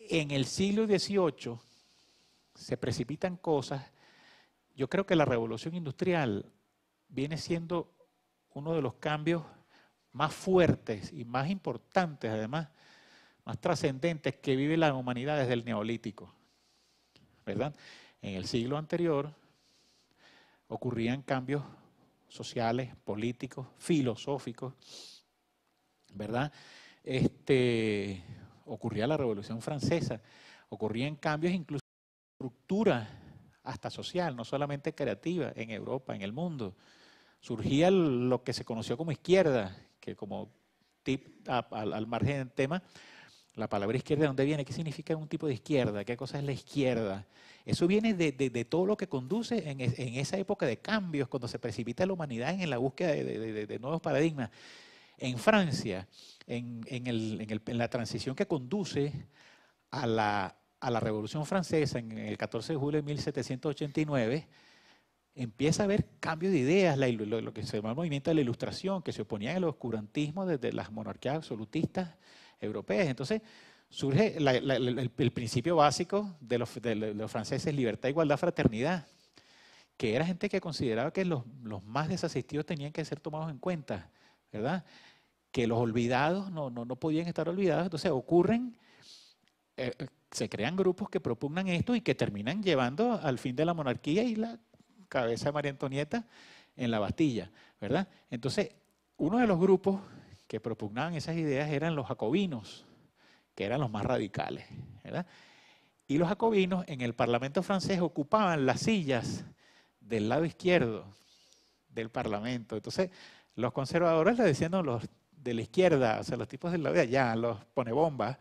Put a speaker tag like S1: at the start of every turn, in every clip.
S1: en el siglo XVIII se precipitan cosas. Yo creo que la revolución industrial viene siendo uno de los cambios más fuertes y más importantes, además, más trascendentes que vive la humanidad desde el Neolítico, ¿verdad? En el siglo anterior ocurrían cambios sociales, políticos, filosóficos, ¿verdad? Ocurría la Revolución Francesa, ocurrían cambios incluso en la estructura hasta social, no solamente creativa, en Europa, en el mundo. Surgía lo que se conoció como izquierda, que como tip al margen del tema, la palabra izquierda, ¿de dónde viene? ¿Qué significa un tipo de izquierda? ¿Qué cosa es la izquierda? Eso viene de todo lo que conduce en esa época de cambios, cuando se precipita la humanidad en la búsqueda de nuevos paradigmas. En Francia, en la transición que conduce a la Revolución Francesa, en el 14 de julio de 1789, empieza a haber cambio de ideas, lo que se llama el movimiento de la Ilustración, que se oponía al oscurantismo desde las monarquías absolutistas europeas. Entonces surge el principio básico de los franceses: libertad, igualdad, fraternidad, que era gente que consideraba que los más desasistidos tenían que ser tomados en cuenta, ¿verdad? Que los olvidados no podían estar olvidados. Entonces se crean grupos que propugnan esto y que terminan llevando al fin de la monarquía y la cabeza de María Antonieta en la Bastilla, ¿verdad? Entonces, uno de los grupos que propugnaban esas ideas eran los jacobinos, que eran los más radicales, ¿verdad? Y los jacobinos en el Parlamento francés ocupaban las sillas del lado izquierdo del Parlamento. Entonces, los conservadores le decían, no, los de la izquierda, o sea, los tipos del lado de allá, los ponebombas,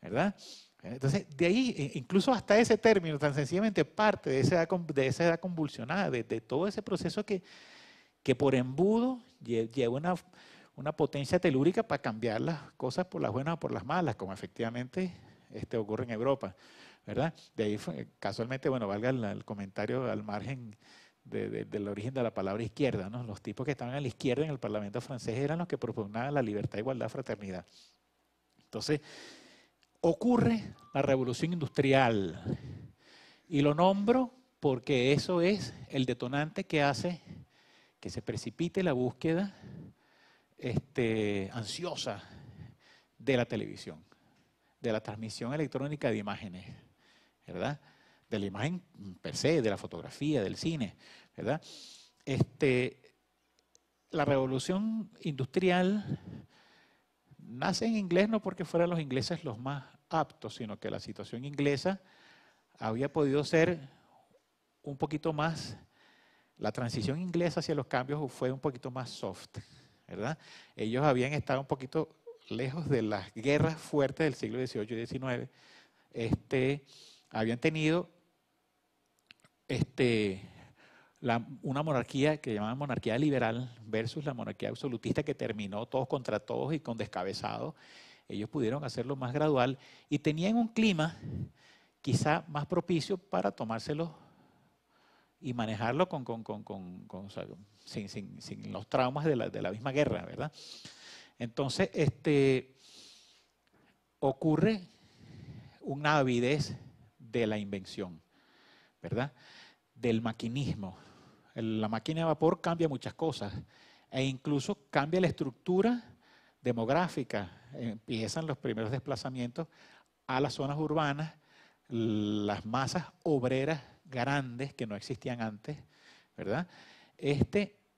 S1: ¿verdad? Entonces, de ahí, incluso hasta ese término, tan sencillamente parte de esa edad convulsionada, de todo ese proceso que por embudo lleva una potencia telúrica para cambiar las cosas por las buenas o por las malas, como efectivamente ocurre en Europa, ¿verdad? De ahí, casualmente, bueno, valga el comentario al margen del origen de la palabra izquierda, ¿no? Los tipos que estaban a la izquierda en el Parlamento francés eran los que propugnaban la libertad, igualdad, fraternidad. Entonces, ocurre la revolución industrial y lo nombro porque eso es el detonante que hace que se precipite la búsqueda ansiosa de la televisión, de la transmisión electrónica de imágenes, ¿verdad? De la imagen per se, de la fotografía, del cine, ¿verdad? La revolución industrial nace en inglés no porque fueran los ingleses los más aptos, sino que la situación inglesa había podido ser un poquito más, la transición inglesa hacia los cambios fue un poquito más soft, ¿verdad? Ellos habían estado un poquito lejos de las guerras fuertes del siglo XVIII y XIX. Habían tenido una monarquía que llamaban monarquía liberal versus la monarquía absolutista, que terminó todos contra todos y con descabezados. Ellos pudieron hacerlo más gradual y tenían un clima quizá más propicio para tomárselo y manejarlo o sea, sin los traumas de la misma guerra, ¿verdad? Entonces, ocurre una avidez de la invención, ¿verdad? Del maquinismo. La máquina de vapor cambia muchas cosas e incluso cambia la estructura demográfica. Empiezan los primeros desplazamientos a las zonas urbanas, las masas obreras grandes que no existían antes, ¿verdad?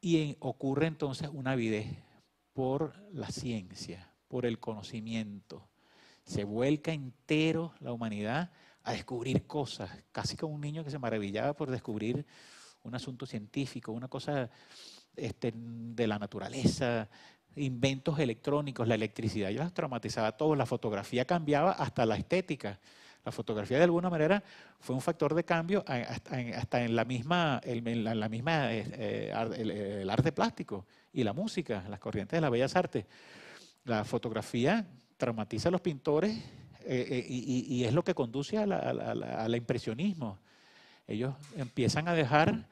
S1: Y ocurre entonces una avidez por la ciencia, por el conocimiento. Se vuelca entero la humanidad a descubrir cosas, casi como un niño que se maravillaba por descubrir un asunto científico, una cosa de la naturaleza, inventos electrónicos, la electricidad. Ya los traumatizaba a todos, la fotografía cambiaba hasta la estética. La fotografía de alguna manera fue un factor de cambio hasta en el arte plástico y la música, las corrientes de las bellas artes. La fotografía traumatiza a los pintores y es lo que conduce al impresionismo. Ellos empiezan a dejar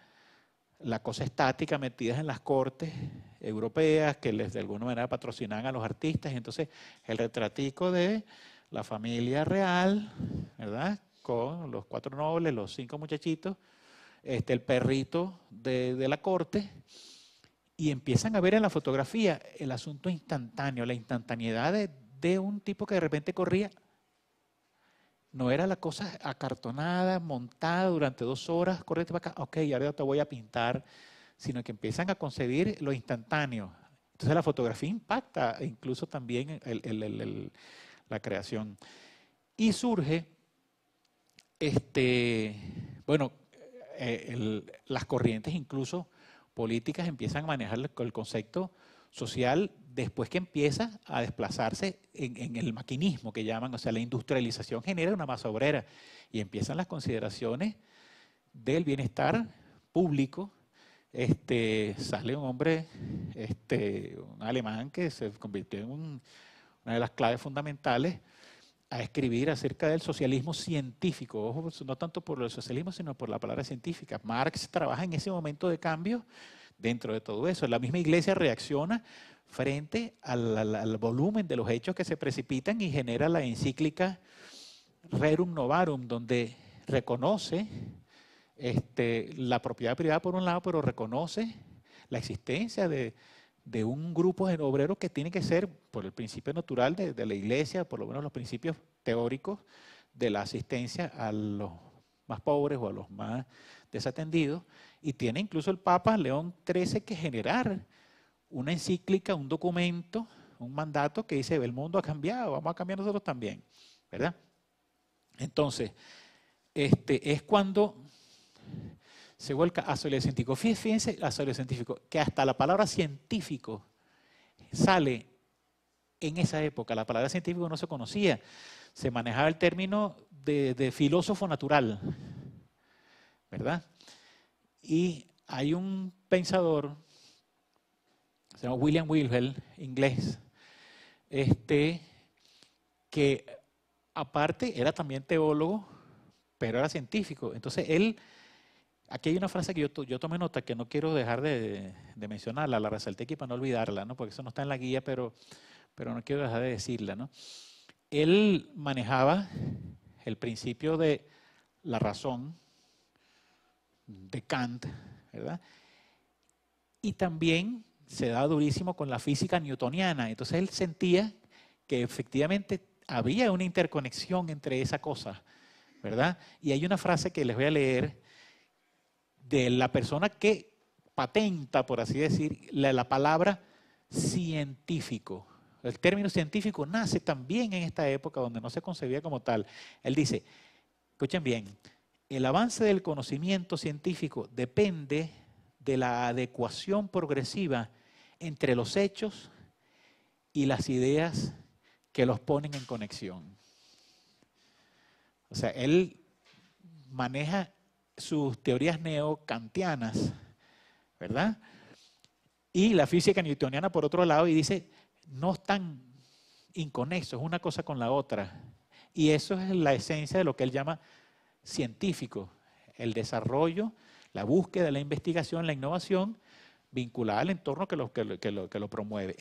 S1: la cosa estática metidas en las cortes europeas que de alguna manera patrocinaban a los artistas. Y entonces el retratico de la familia real, ¿verdad? Con los 4 nobles, los 5 muchachitos, el perrito de la corte, y empiezan a ver en la fotografía el asunto instantáneo, la instantaneidad de un tipo que de repente corría. No era la cosa acartonada, montada durante 2 horas, correte para acá, ok, ahora te voy a pintar, sino que empiezan a concebir lo instantáneo. Entonces la fotografía impacta incluso también la creación. Y surge, bueno, las corrientes incluso políticas empiezan a manejar el concepto social después que empieza a desplazarse en el maquinismo que llaman, o sea, la industrialización genera una masa obrera y empiezan las consideraciones del bienestar público. Sale un hombre, un alemán que se convirtió en una de las claves fundamentales a escribir acerca del socialismo científico. Ojo, no tanto por el socialismo, sino por la palabra científica. Marx trabaja en ese momento de cambio dentro de todo eso. La misma Iglesia reacciona frente al volumen de los hechos que se precipitan y genera la encíclica Rerum Novarum, donde reconoce la propiedad privada por un lado, pero reconoce la existencia de un grupo de obreros que tiene que ser, por el principio natural de la Iglesia, por lo menos los principios teóricos de la asistencia a los más pobres o a los más desatendidos, y tiene incluso el Papa León XIII que generar una encíclica, un documento, un mandato que dice, el mundo ha cambiado, vamos a cambiar nosotros también, ¿verdad? Entonces, es cuando se vuelca a socialismo científico. Fíjense a socialismo científico, que hasta la palabra científico sale en esa época. La palabra científico no se conocía. Se manejaba el término de filósofo natural, ¿verdad? Y hay un pensador, se llama William Wilhelm, inglés, que aparte era también teólogo, pero era científico. Entonces él, aquí hay una frase que yo tomé nota, que no quiero dejar de mencionarla, la resalté aquí para no olvidarla, ¿no? Porque eso no está en la guía, pero no quiero dejar de decirla, ¿no? Él manejaba el principio de la razón de Kant, ¿verdad? Y también se daba durísimo con la física newtoniana. Entonces él sentía que efectivamente había una interconexión entre esa cosa, ¿verdad? Y hay una frase que les voy a leer de la persona que patenta, por así decir, la palabra científico. El término científico nace también en esta época donde no se concebía como tal. Él dice, escuchen bien, el avance del conocimiento científico depende de la adecuación progresiva entre los hechos y las ideas que los ponen en conexión. O sea, él maneja sus teorías neocantianas, ¿verdad? Y la física newtoniana por otro lado, y dice, no están inconexos una cosa con la otra. Y eso es la esencia de lo que él llama científico, el desarrollo, la búsqueda, la investigación, la innovación vinculada al entorno que lo promueve.